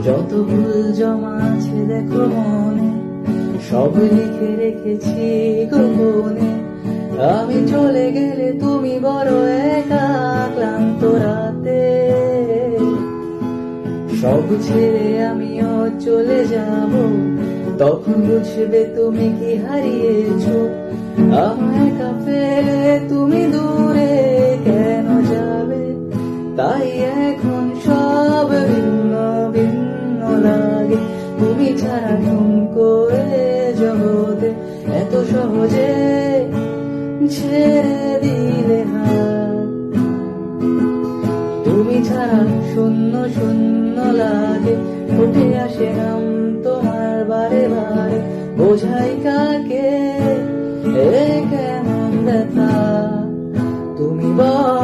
যত ভুল জমা আছে দেখো মনে, সব লিখে রেখেছি গোপনে। আমি চলে গেলে তুমি বড় একা ক্লান্ত রাতে, সব ছেড়ে আমিও চলে যাব, তখন বুঝবে তুমি কি হারিয়েছো। আমায় একা ফেলে তুমি দূরে কেন যাবে, তাই এখন সব ভিন্ন ভিন্ন লাগে। তুমি ছাড়া ঠুনকো এ জগতে, এত সহজে ছেড়ে দিলে হাত। তুমি ছাড়া শূন্য শূন্য লাগে, উঠে আসে নাম তোমার বারে বারে। বোঝাই কাকে এ কেমন ব্যথা, তুমি বল